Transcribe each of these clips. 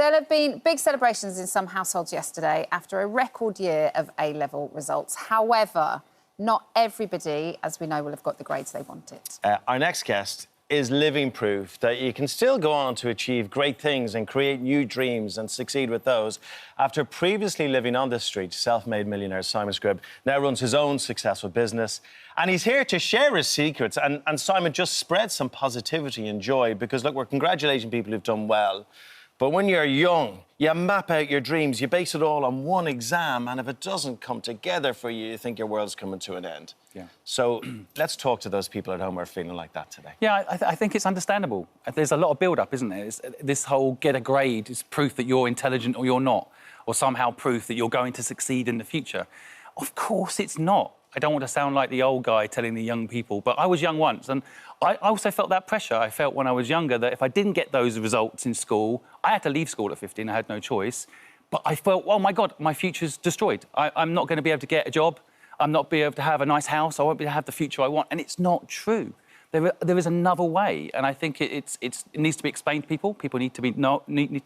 There have been big celebrations in some households yesterday after a record year of A-level results. However, not everybody, as we know, will have got the grades they wanted. Our next guest is living proof that you can still go on to achieve great things and create new dreams and succeed with those. After previously living on the street, self-made millionaire Simon Squibb now runs his own successful business. And he's here to share his secrets. And Simon, just spread some positivity and joy because, look, we're congratulating people who've done well. But when you're young, you map out your dreams, you base it all on one exam, and if it doesn't come together for you, you think your world's coming to an end. Yeah. So let's talk to those people at home who are feeling like that today. Yeah, I think it's understandable. There's a lot of build-up, isn't there? This whole get a grade is proof that you're intelligent or you're not, or somehow proof that you're going to succeed in the future. Of course it's not. I don't want to sound like the old guy telling the young people, but I was young once, and I also felt that pressure. I felt when I was younger that if I didn't get those results in school, I had to leave school at 15, I had no choice. But I felt, oh my God, my future's destroyed. I'm not going to be able to get a job. I'm not be able to have a nice house. I won't be able to have the future I want. And it's not true. There is another way, and I think it needs to be explained to people. People need to need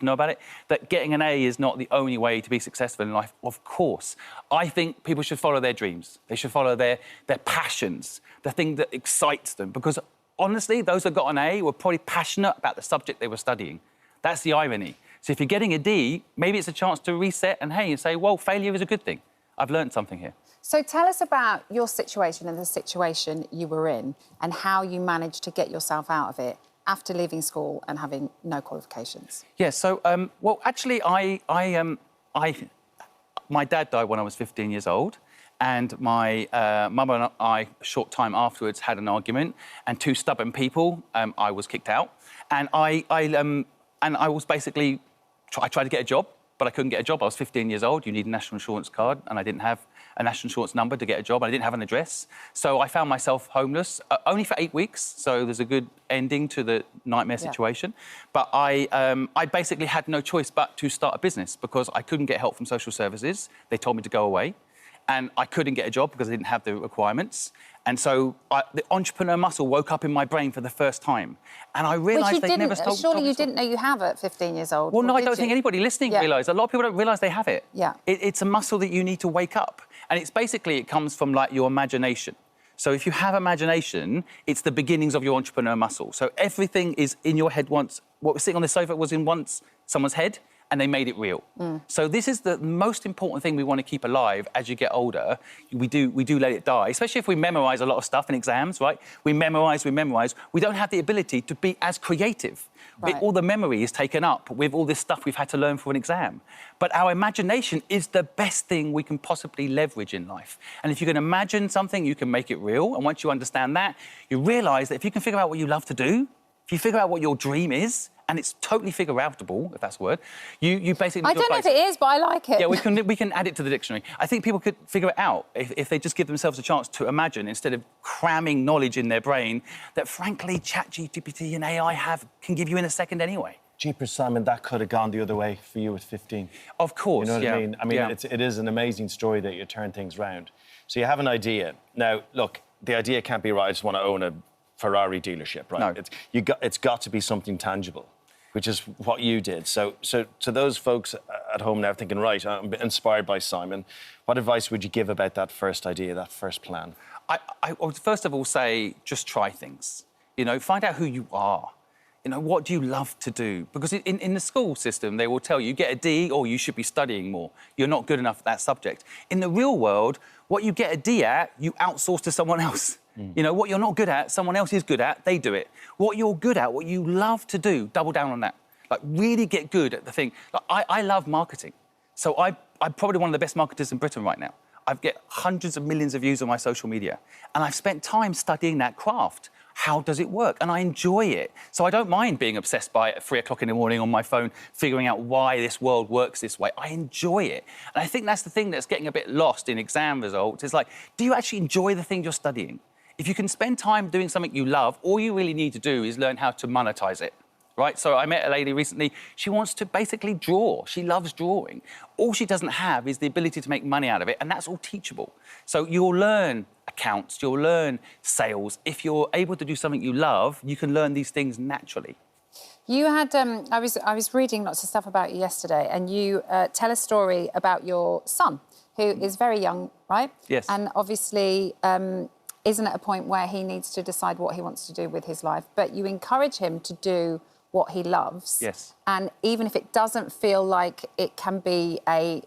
to know about it, that getting an A is not the only way to be successful in life, of course. I think people should follow their dreams. They should follow their passions, the thing that excites them, because honestly, those that got an A were probably passionate about the subject they were studying. That's the irony. So if you're getting a D, maybe it's a chance to reset and, hey, you say, well, failure is a good thing. I've learned something here. So tell us about your situation and the situation you were in and how you managed to get yourself out of it after leaving school and having no qualifications. Yeah, so, well, actually, my dad died when I was 15 years old, and my mum and I, a short time afterwards, had an argument, and two stubborn people, I was kicked out, and I was basically, I tried to get a job, but I couldn't get a job. I was 15 years old. You need a national insurance card, and I didn't have a national insurance number to get a job. I didn't have an address. So I found myself homeless, only for 8 weeks. So there's a good ending to the nightmare situation. But I basically had no choice but to start a business because I couldn't get help from social services. They told me to go away. And I couldn't get a job because I didn't have the requirements. And so the entrepreneur muscle woke up in my brain for the first time. And I realised they'd never told me. Surely you didn't know you have at 15 years old. Well, no, I don't think anybody listening realised. A lot of people don't realise they have it. Yeah. It's a muscle that you need to wake up. And it's basically, it comes from, like, your imagination. So if you have imagination, it's the beginnings of your entrepreneur muscle. So everything is in your head once. What was sitting on the sofa was in once someone's head, and they made it real. So this is the most important thing we want to keep alive as you get older. We do let it die, especially if we memorise a lot of stuff in exams, right? We memorise. We don't have the ability to be as creative. Right. All the memory is taken up with all this stuff we've had to learn for an exam. But our imagination is the best thing we can possibly leverage in life. And if you can imagine something, you can make it real. And once you understand that, you realise that if you can figure out what you love to do, if you figure out what your dream is, and it's totally figure-outable, if that's a word, you basically... I don't know if it is, but I like it. Yeah, we can add it to the dictionary. I think people could figure it out if they just give themselves a chance to imagine instead of cramming knowledge in their brain that, frankly, ChatGPT and AI can give you in a second anyway. Jeepers, Simon, that could have gone the other way for you at 15. Of course, You know what I mean? I mean, it is an amazing story that you turn things round. So you have an idea. Now, look, the idea can't be, right, I just want to own a Ferrari dealership, right? No. It's got to be something tangible, which is what you did. So to those folks at home now thinking, right, I'm inspired by Simon, what advice would you give about that first idea, that first plan? I would first of all say, just try things. You know, find out who you are. You know, what do you love to do? Because in the school system, they will tell you, get a D or you should be studying more. You're not good enough at that subject. In the real world, what you get a D at, you outsource to someone else. You know, what you're not good at, someone else is good at, they do it. What you're good at, what you love to do, double down on that. Like, really get good at the thing. Like, I love marketing. So I'm probably one of the best marketers in Britain right now. I get hundreds of millions of views on my social media. And I've spent time studying that craft. How does it work? And I enjoy it. So I don't mind being obsessed by it at 3 o'clock in the morning on my phone, figuring out why this world works this way. I enjoy it. And I think that's the thing that's getting a bit lost in exam results. It's like, do you actually enjoy the thing you're studying? If you can spend time doing something you love, all you really need to do is learn how to monetize it. Right? So I met a lady recently, she wants to basically draw. She loves drawing. All she doesn't have is the ability to make money out of it, and that's all teachable. So you'll learn accounts, you'll learn sales. If you're able to do something you love, you can learn these things naturally. You had, I was reading lots of stuff about you yesterday, and you tell a story about your son, who is very young, right? Yes. And obviously isn't at a point where he needs to decide what he wants to do with his life, but you encourage him to do what he loves. Yes. And even if it doesn't feel like it can be a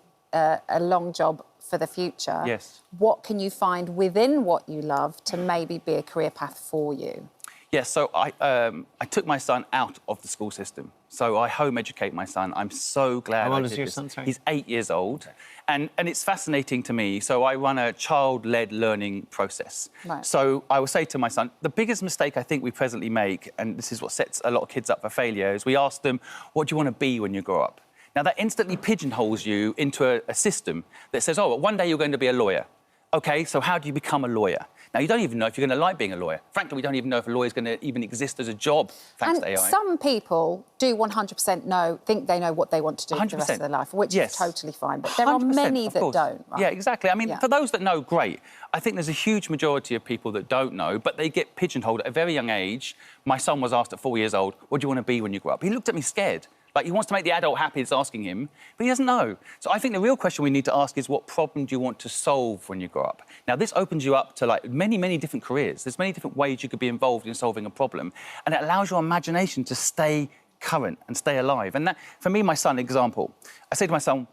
long job for the future, yes, what can you find within what you love to maybe be a career path for you? Yes, so I took my son out of the school system. So I home educate my son. I'm so glad. How old I is did your this. son, sorry? He's 8 years old. And it's fascinating to me. So I run a child-led learning process. Right. So I will say to my son, the biggest mistake I think we presently make, and this is what sets a lot of kids up for failure, is we ask them, what do you want to be when you grow up? Now, that instantly pigeonholes you into a system that says, oh, well, one day you're going to be a lawyer. OK, so how do you become a lawyer? Now, you don't even know if you're going to like being a lawyer. Frankly, we don't even know if a lawyer is going to even exist as a job, thanks to AI. Some people do 100% think they know what they want to do for the rest of their life, which yes. is totally fine. But there are many that don't, right? Yeah, exactly. I mean, for those that know, great. I think there's a huge majority of people that don't know, but they get pigeonholed at a very young age. My son was asked at 4 years old, what do you want to be when you grow up? He looked at me scared. Like, he wants to make the adult happy that's asking him, but he doesn't know. So I think the real question we need to ask is, what problem do you want to solve when you grow up? Now, this opens you up to, like, many, many different careers. There's many different ways you could be involved in solving a problem, and it allows your imagination to stay current and stay alive. And that, for me, my son, example, I say to my son,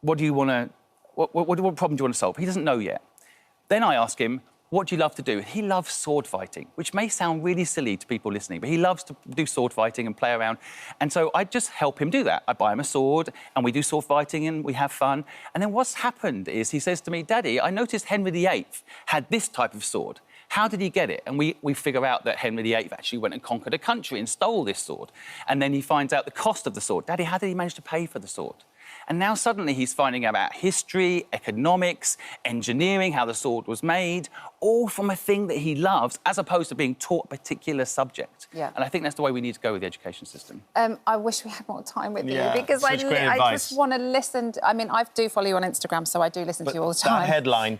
what problem do you want to solve? He doesn't know yet. Then I ask him, what do you love to do? He loves sword fighting, which may sound really silly to people listening, but he loves to do sword fighting and play around. And so I just help him do that. I buy him a sword and we do sword fighting and we have fun. And then what's happened is he says to me, Daddy, I noticed Henry VIII had this type of sword. How did he get it? And we figure out that Henry VIII actually went and conquered a country and stole this sword. And then he finds out the cost of the sword. Daddy, how did he manage to pay for the sword? And now suddenly he's finding out about history, economics, engineering, how the sword was made, all from a thing that he loves, as opposed to being taught a particular subject. Yeah. And I think that's the way we need to go with the education system. I wish we had more time with you, because such great I advice. just want to listen. I mean, I do follow you on Instagram, so I do listen to you all the time. That headline,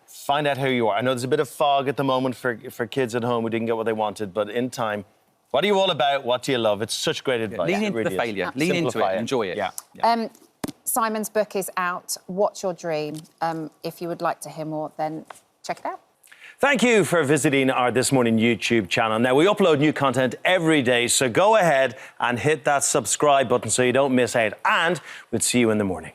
find out who you are. I know there's a bit of fog at the moment for kids at home who didn't get what they wanted, but in time, what are you all about? What do you love? It's such great advice. Lean into the failure. Lean into it. Enjoy it. Yeah. Simon's book is out, What's Your Dream? If you would like to hear more, then check it out. Thank you for visiting our This Morning YouTube channel. Now, we upload new content every day, so go ahead and hit that subscribe button so you don't miss out. And we'll see you in the morning.